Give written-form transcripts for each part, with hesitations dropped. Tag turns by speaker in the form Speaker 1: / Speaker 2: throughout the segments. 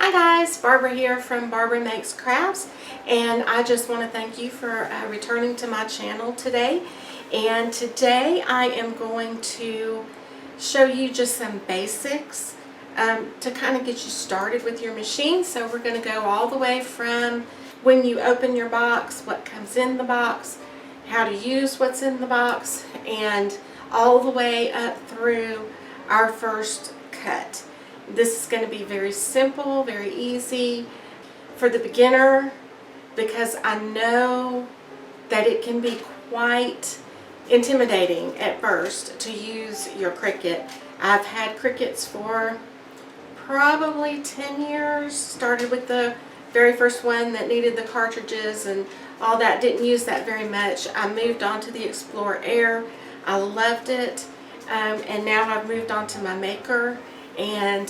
Speaker 1: Hi guys, Barbara here from Barbara Makes Crafts, and I just want to thank you for returning to my channel today. And today I am going to show you just some basics to kind of get you started with your machine. So we're going to go all the way from when you open your box, what comes in the box, how to use what's in the box, and all the way up through our first cut. This is going to be very simple, very easy for the beginner, because I know that it can be quite intimidating at first to use your Cricut. I've had Cricuts for probably 10 years, started with the very first one that needed the cartridges and all that, didn't use that very much. I moved on to the Explorer Air. I loved it, and now I've moved on to my Maker. And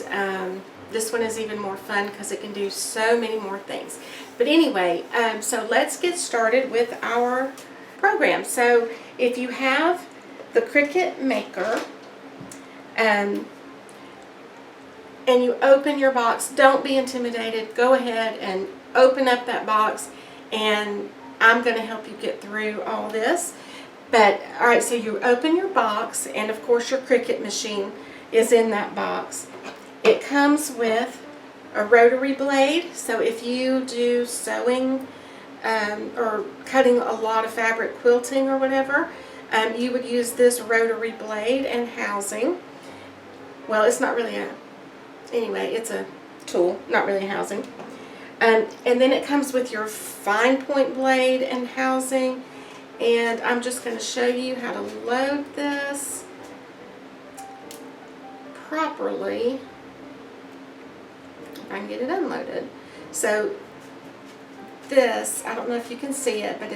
Speaker 1: this one is even more fun because it can do so many more things. But anyway, so let's get started with our program. So if you have the Cricut Maker and you open your box, don't be intimidated. Go ahead and open up that box, and I'm going to help you get through all this. But alright, so you open your box, and of course your Cricut machine is in that box. It comes with a rotary blade, so if you do sewing or cutting a lot of fabric, quilting or whatever, you would use this rotary blade and housing. Well, it's not really anyway, it's a tool, not really a housing. And then it comes with your fine point blade and housing, and I'm just going to show you how to load this properly, if I can get it unloaded. So this, I don't know if you can see it, but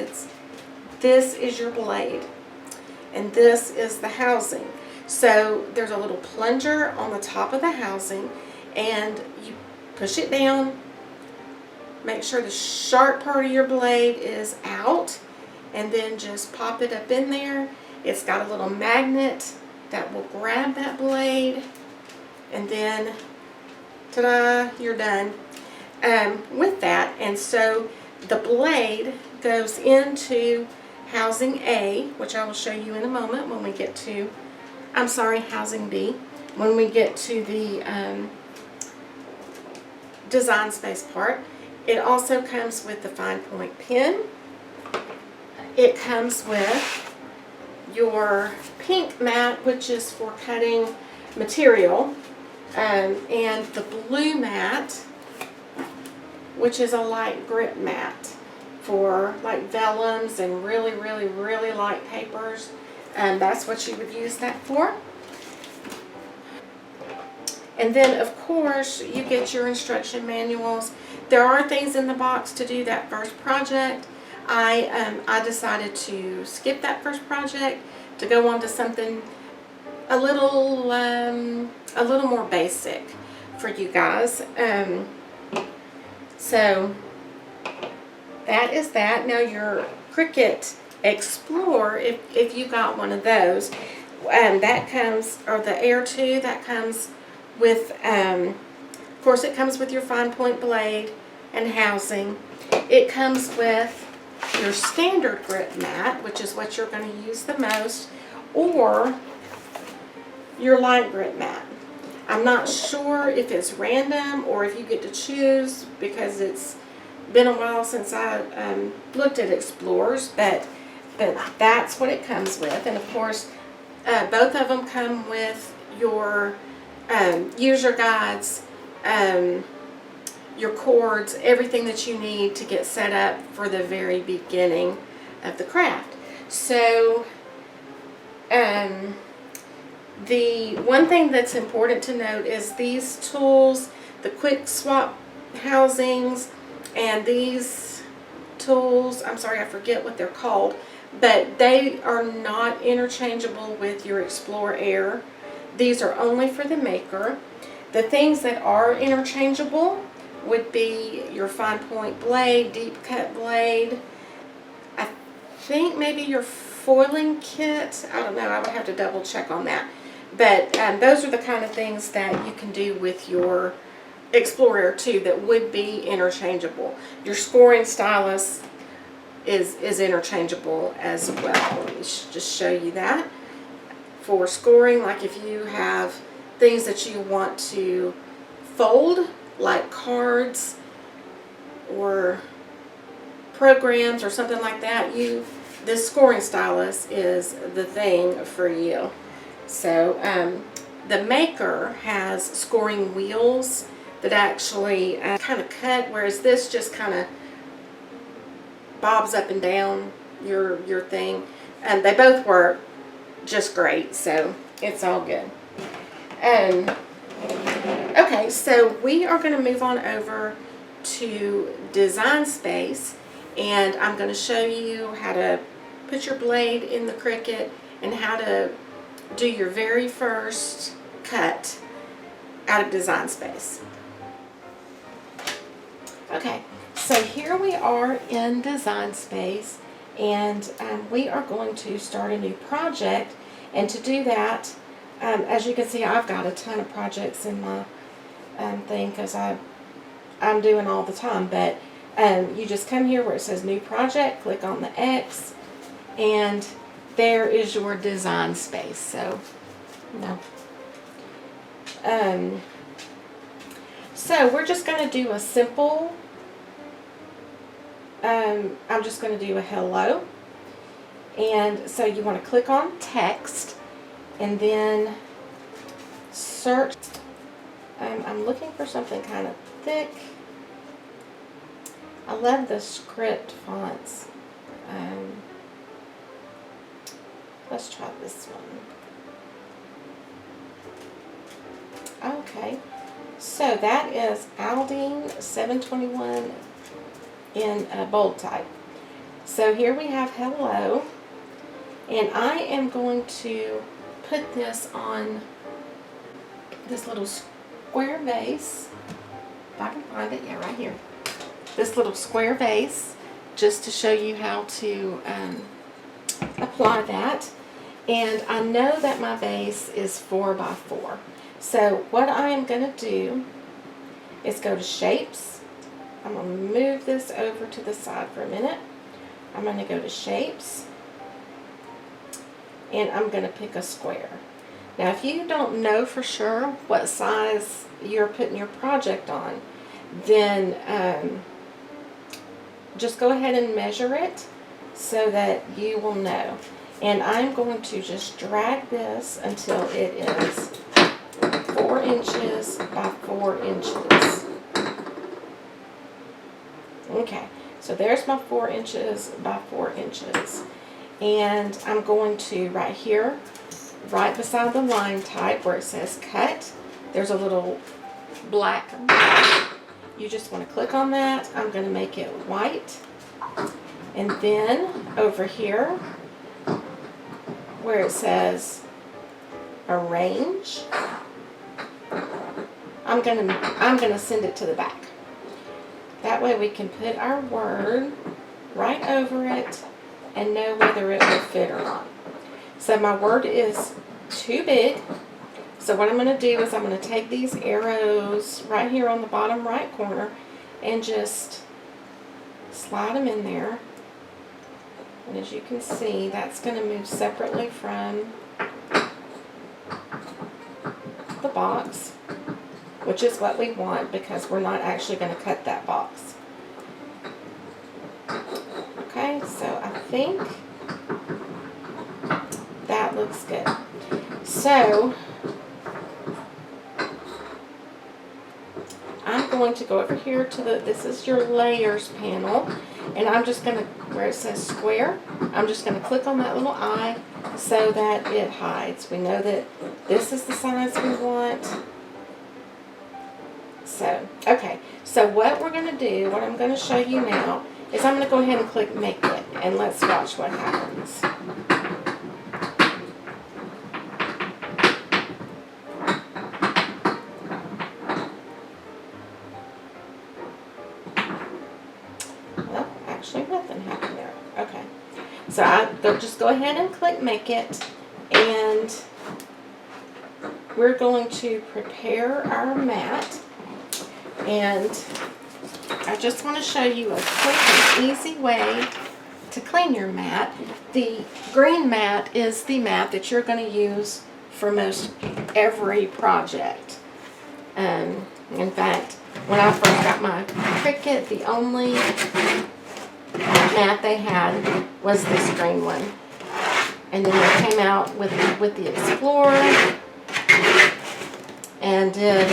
Speaker 1: this is your blade, and this is the housing. So there's a little plunger on the top of the housing, and you push it down, make sure the sharp part of your blade is out, and then just pop it up in there. It's got a little magnet that will grab that blade, and then ta-da, you're done with that. And so the blade goes into housing A, which I will show you in a moment when we get to, I'm sorry, housing B, when we get to the design space part. It also comes with the fine point pen. It comes with your pink mat, which is for cutting material, and the blue mat, which is a light grip mat for like vellums and really, really, really light papers. And that's what you would use that for. And then of course you get your instruction manuals. There are things in the box to do that first project. I decided to skip that first project to go on to something a little more basic for you guys. So that is that. Now your Cricut Explorer, if you got one of those, that comes, or the Air 2, that comes with, of course it comes with your fine point blade and housing. It comes with your standard grip mat, which is what you're going to use the most, or your light grip mat. I'm not sure if it's random or if you get to choose, because it's been a while since I looked at Explorers, but that's what it comes with. And of course both of them come with your user guides, your cords, everything that you need to get set up for the very beginning of the craft. So the one thing that's important to note is these tools, the quick swap housings, and these tools, I'm sorry, I forget what they're called, but they are not interchangeable with your Explorer Air. These are only for the Maker. The things that are interchangeable would be your fine point blade, deep cut blade, I think maybe your foiling kit. I don't know, I would have to double check on that. But those are the kind of things that you can do with your Explorer too that would be interchangeable. Your scoring stylus is interchangeable as well. Let me just show you that. For scoring, like if you have things that you want to fold, like cards or programs or something like that, this scoring stylus is the thing for you. So the Maker has scoring wheels that actually kind of cut, whereas this just kind of bobs up and down your thing. And they both work just great, so it's all good. Okay, so we are going to move on over to Design Space, and I'm going to show you how to put your blade in the Cricut and how to do your very first cut out of Design Space. Okay, so here we are in Design Space, and we are going to start a new project. And to do that, as you can see, I've got a ton of projects in my thing because I'm doing all the time. But you just come here where it says New Project, click on the X, and there is your Design Space. So, so we're just going to do a simple. I'm just going to do a hello. And so you want to click on text and then search. I'm looking for something kind of thick. I love the script fonts. Let's try this one. Okay, so that is Aldine 721 in bold type. So here we have hello, and I am going to put this on this little square vase, if I can find it, yeah, right here. This little square vase, just to show you how to apply that. And I know that my vase is 4 by 4. So what I am going to do is go to Shapes. I'm going to move this over to the side for a minute. I'm going to go to Shapes, and I'm going to pick a square. Now, if you don't know for sure what size you're putting your project on, then just go ahead and measure it so that you will know. And I'm going to just drag this until it is 4 inches by 4 inches. Okay, so there's my 4 inches by 4 inches. And I'm going to, right here, right beside the line type where it says cut, there's a little black. You just want to click on that. I'm going to make it white. And then over here where it says arrange, I'm gonna send it to the back. That way we can put our word right over it and know whether it will fit or not. So my word is too big. So what I'm going to do is I'm going to take these arrows right here on the bottom right corner and just slide them in there. And as you can see, that's going to move separately from the box, which is what we want because we're not actually going to cut that box. Okay, so I think that looks good. So I'm going to go over here to this is your layers panel, and I'm just going to, where it says square, I'm just going to click on that little eye so that it hides. We know that this is the size we want. So, okay, so what we're going to do, what I'm going to show you now, is I'm going to go ahead and click Make It, and let's watch what happens. Well, actually nothing happened there. Okay, so I'll just go ahead and click Make It, and we're going to prepare our mat. And I just want to show you a quick and easy way to clean your mat. The green mat is the mat that you're going to use for most every project. In fact, when I first got my Cricut, the only mat they had was this green one. And then they came out with the Explorer and did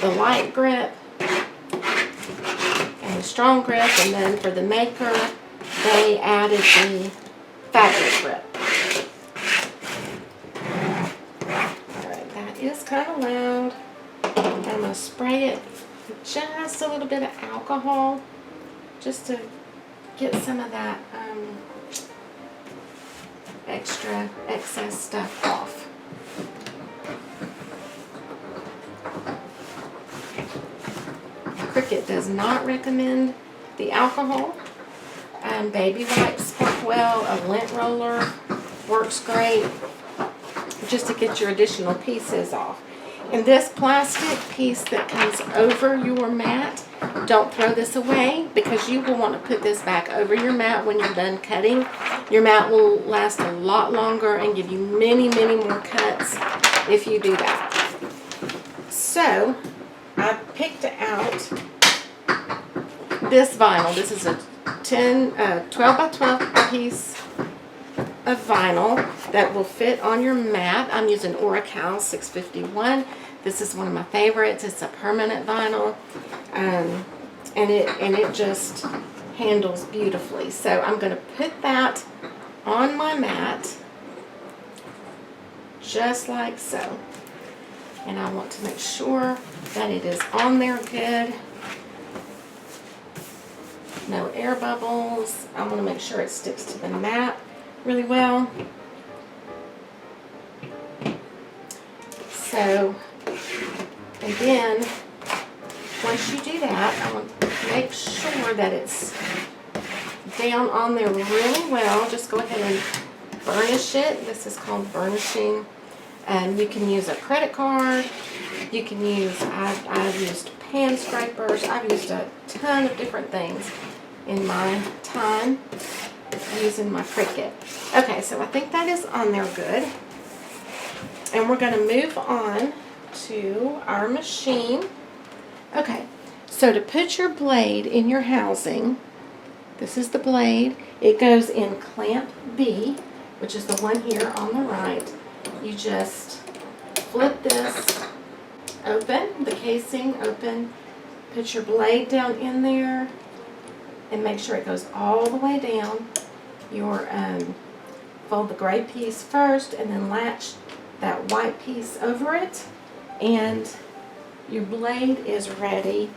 Speaker 1: the light grip and the strong grip, and then for the maker they added the fabric grip. Alright, that is kind of loud. I'm going to spray it with just a little bit of alcohol just to get some of that excess stuff off. Cricut does not recommend the alcohol. Baby wipes work well. A lint roller works great just to get your additional pieces off. And this plastic piece that comes over your mat, don't throw this away, because you will want to put this back over your mat when you're done cutting. Your mat will last a lot longer and give you many, many more cuts if you do that. So I picked out this vinyl. This is a 12 by 12 piece of vinyl that will fit on your mat. I'm using Oracal 651. This is one of my favorites. It's a permanent vinyl, and it just handles beautifully. So I'm going to put that on my mat just like so. And I want to make sure that it is on there good. No air bubbles. I want to make sure it sticks to the mat really well. So, and then once you do that, I want to make sure that it's down on there really well. Just go ahead and burnish it. This is called burnishing. You can use a credit card. You can use, I've used pan scrapers. I've used a ton of different things in my time using my Cricut. Okay, so I think that is on there good. And we're going to move on to our machine. Okay, so to put your blade in your housing, this is the blade. It goes in clamp B, which is the one here on the right. You just flip this open, the casing open, put your blade down in there, and make sure it goes all the way down. Your fold the gray piece first, and then latch that white piece over it, and your blade is ready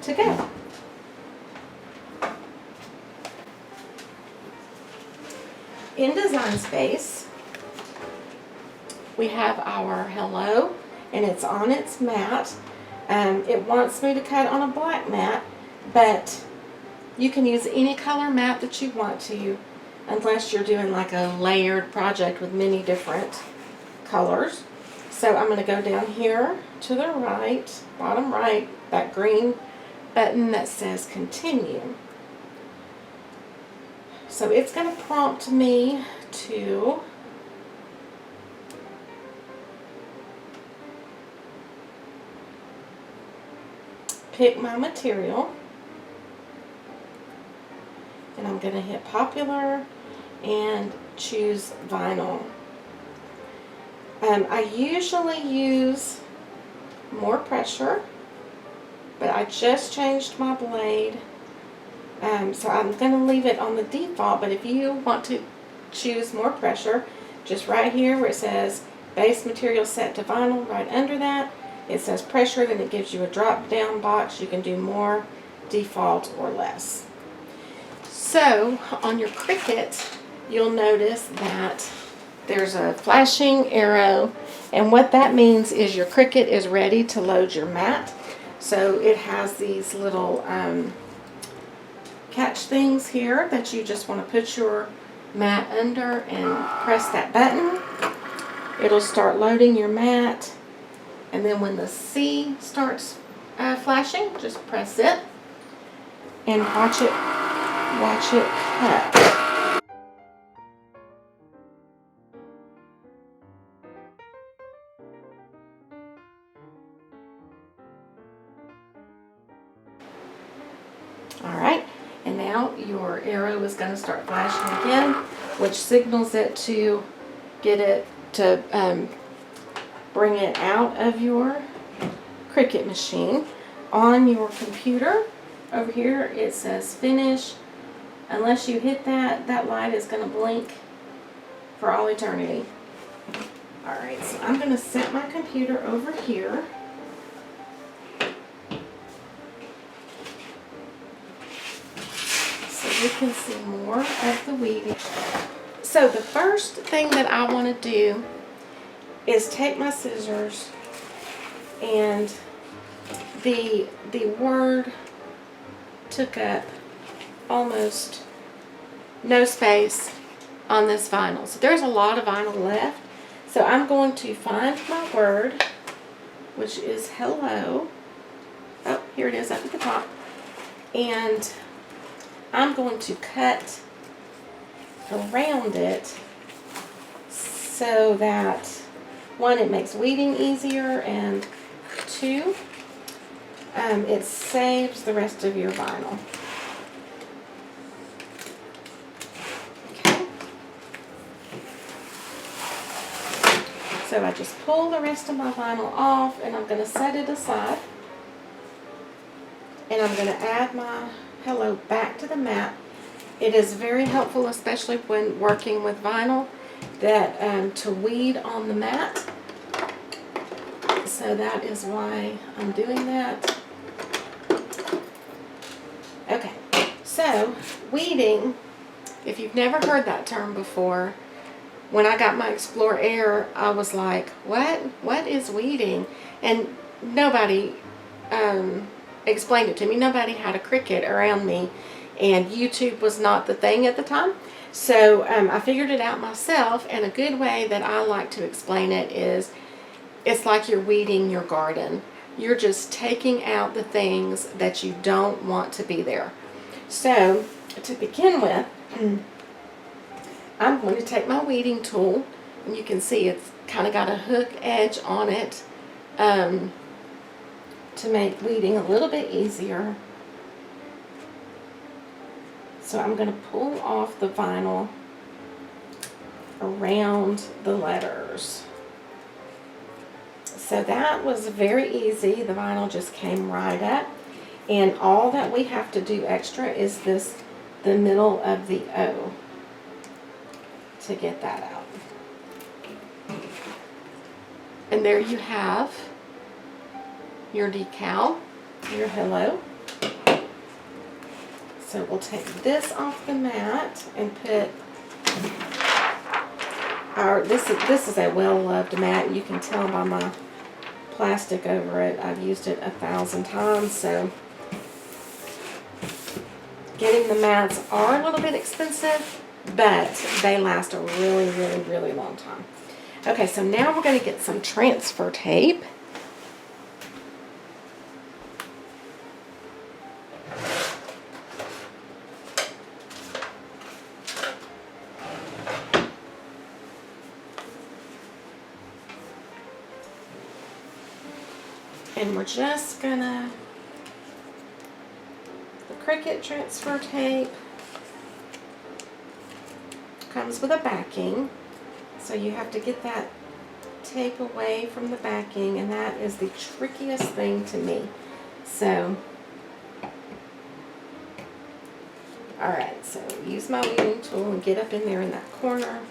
Speaker 1: to go. In Design Space, we have our hello, and it's on its mat. It wants me to cut on a black mat, but you can use any color mat that you want to, unless you're doing like a layered project with many different colors. So I'm going to go down here to the right, bottom right, that green button that says continue. So it's going to prompt me to pick my material. And I'm going to hit popular and choose vinyl. I usually use more pressure, but I just changed my blade. So I'm going to leave it on the default, but if you want to choose more pressure, just right here where it says base material set to vinyl, right under that, it says pressure, then it gives you a drop down box. You can do more, default, or less. So on your Cricut, you'll notice that there's a flashing arrow, and what that means is your Cricut is ready to load your mat. So it has these little catch things here that you just want to put your mat under and press that button. It'll start loading your mat, And then when the C starts flashing, just press it and watch it cut. Alright, and now your arrow is going to start flashing again, which signals it to get it to bring it out of your Cricut machine. On your computer, over here it says finish. Unless you hit that, that light is going to blink for all eternity. Alright, so I'm going to set my computer over here. So you can see more of the weeding. So the first thing that I want to do is take my scissors, and the word took up almost no space on this vinyl. So there's a lot of vinyl left. So I'm going to find my word, which is hello. Oh, here it is up at the top. And I'm going to cut around it so that, one, it makes weeding easier, and two, it saves the rest of your vinyl. Okay. So I just pull the rest of my vinyl off, and I'm going to set it aside. And I'm going to add my hello back to the mat. It is very helpful, especially when working with vinyl, that to weed on the mat. So that is why I'm doing that. Okay, so weeding, if you've never heard that term before, when I got my Explore Air, I was like, what is weeding? And nobody explained it to me. Nobody had a Cricut around me, and YouTube was not the thing at the time. So I figured it out myself, and a good way that I like to explain it is, it's like you're weeding your garden. You're just taking out the things that you don't want to be there. So to begin with, I'm going to take my weeding tool, and you can see it's kind of got a hook edge on it to make weeding a little bit easier. So I'm going to pull off the vinyl around the letters. So that was very easy. The vinyl just came right up. And all that we have to do extra is the middle of the O, to get that out. And there you have your decal, your hello. So we'll take this off the mat and put our, this is a well-loved mat. You can tell by my plastic over it. I've used it 1,000 times, so getting the mats are a little bit expensive, but they last a really, really, really long time. Okay, so now we're going to get some transfer tape. And we're just gonna, the Cricut transfer tape comes with a backing, so you have to get that tape away from the backing, and that is the trickiest thing to me. So, alright, so use my weeding tool and get up in there in that corner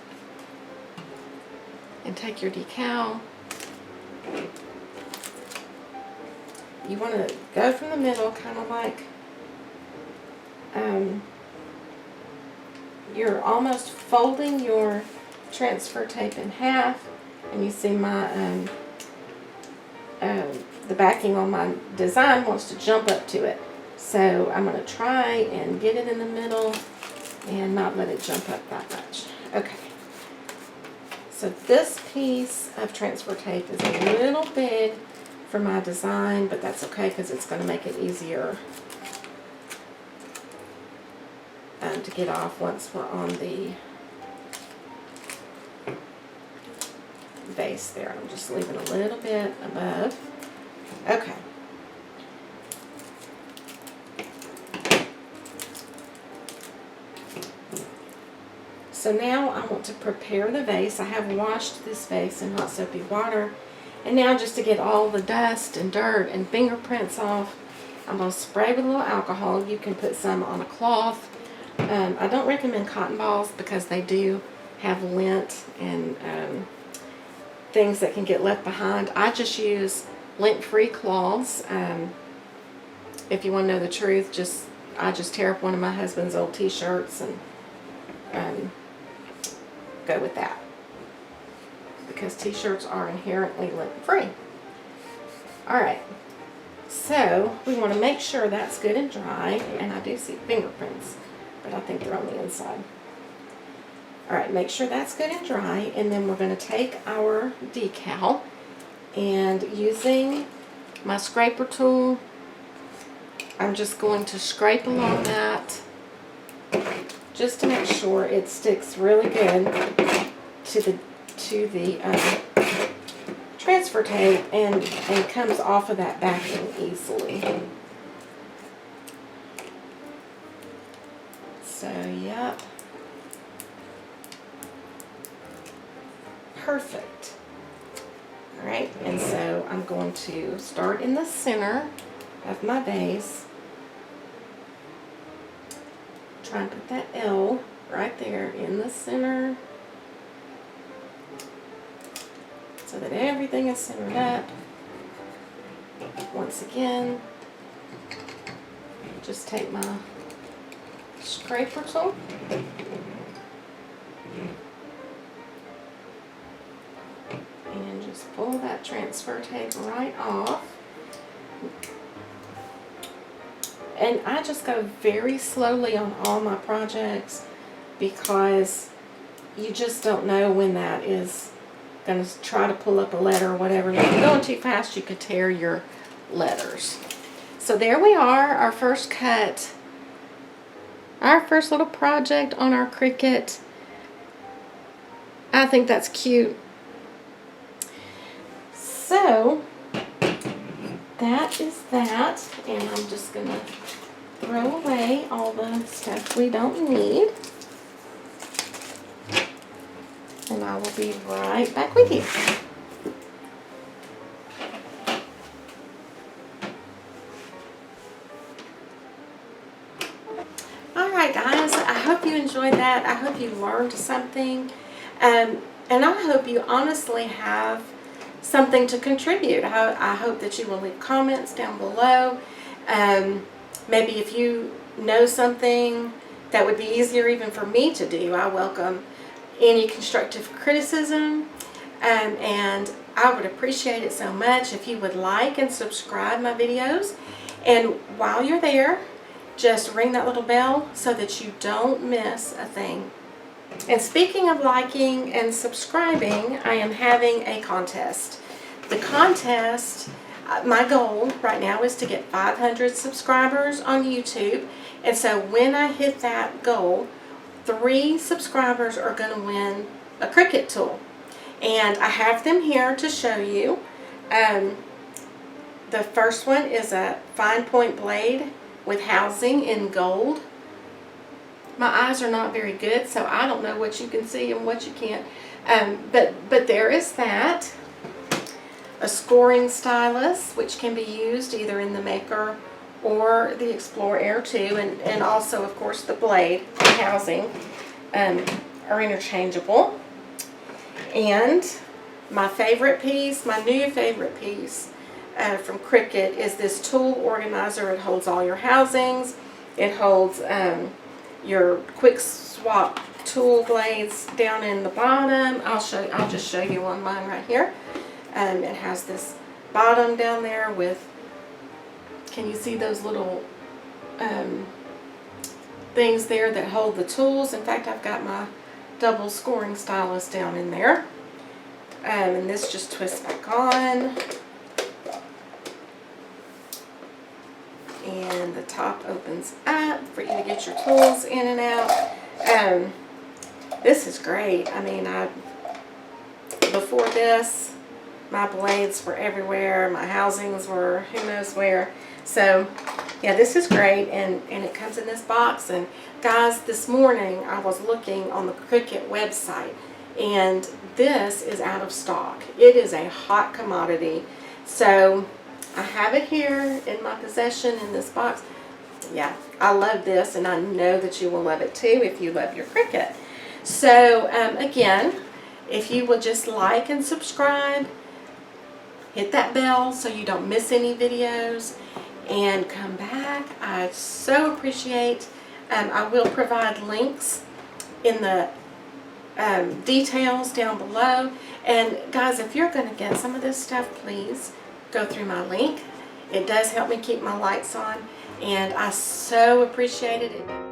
Speaker 1: and take your decal. You want to go from the middle, kind of like you're almost folding your transfer tape in half, and you see my the backing on my design wants to jump up to it. So I'm going to try and get it in the middle and not let it jump up that much. Okay. So this piece of transfer tape is a little big for my design, but that's okay because it's going to make it easier to get off once we're on the base there. I'm just leaving a little bit above. Okay. So now I want to prepare the vase. I have washed this vase in hot soapy water. And now, just to get all the dust and dirt and fingerprints off, I'm going to spray with a little alcohol. You can put some on a cloth. I don't recommend cotton balls because they do have lint and things that can get left behind. I just use lint-free cloths. If you want to know the truth, I just tear up one of my husband's old t-shirts and go with that, because t-shirts are inherently lint-free. Alright, so we want to make sure that's good and dry, and I do see fingerprints, but I think they're on the inside. Alright, make sure that's good and dry, and then we're going to take our decal, and using my scraper tool, I'm just going to scrape along that just to make sure it sticks really good to the transfer tape and comes off of that backing easily. So, yep. Perfect. Alright, and so I'm going to start in the center of my base. Try and put that L right there in the center so that everything is centered up. Once again, just take my scraper tool and just pull that transfer tape right off. And I just go very slowly on all my projects because you just don't know when that is going to try to pull up a letter or whatever. If you're going too fast, you could tear your letters. So there we are, our first cut, our first little project on our Cricut. I think that's cute. So that is that, and I'm just going to throw away all the stuff we don't need. And I will be right back with you. Alright guys, I hope you enjoyed that. I hope you learned something. And I hope you honestly have something to contribute. I hope that you will leave comments down below. Maybe if you know something that would be easier even for me to do, I welcome any constructive criticism. And I would appreciate it so much if you would like and subscribe my videos. And while you're there, just ring that little bell so that you don't miss a thing. And speaking of liking and subscribing, I am having a contest. The contest, my goal right now is to get 500 subscribers on YouTube. And so when I hit that goal, 3 subscribers are going to win a Cricut tool. And I have them here to show you. The first one is a fine point blade with housing in gold. My eyes are not very good, so I don't know what you can see and what you can't. But there is that. A scoring stylus, which can be used either in the Maker or the Explorer Air 2, and also, of course, the blade and housing are interchangeable. And my favorite piece, my new favorite piece from Cricut is this tool organizer. It holds all your housings. It holds your quick swap tool blades down in the bottom. I'll just show you on mine right here. It has this bottom down there with, can you see those little things there that hold the tools? In fact, I've got my double scoring stylus down in there. And this just twists back on. And the top opens up for you to get your tools in and out. This is great. I mean, before this, my blades were everywhere. My housings were who knows where. So, yeah, this is great. And it comes in this box. And, guys, this morning I was looking on the Cricut website. And this is out of stock. It is a hot commodity. So, I have it here in my possession in this box. Yeah, I love this, and I know that you will love it too if you love your Cricut. So, again, if you will just like and subscribe, hit that bell so you don't miss any videos, and come back. I so appreciate. I will provide links in the details down below. And guys, if you're going to get some of this stuff, please go through my link. It does help me keep my lights on, and I so appreciate it.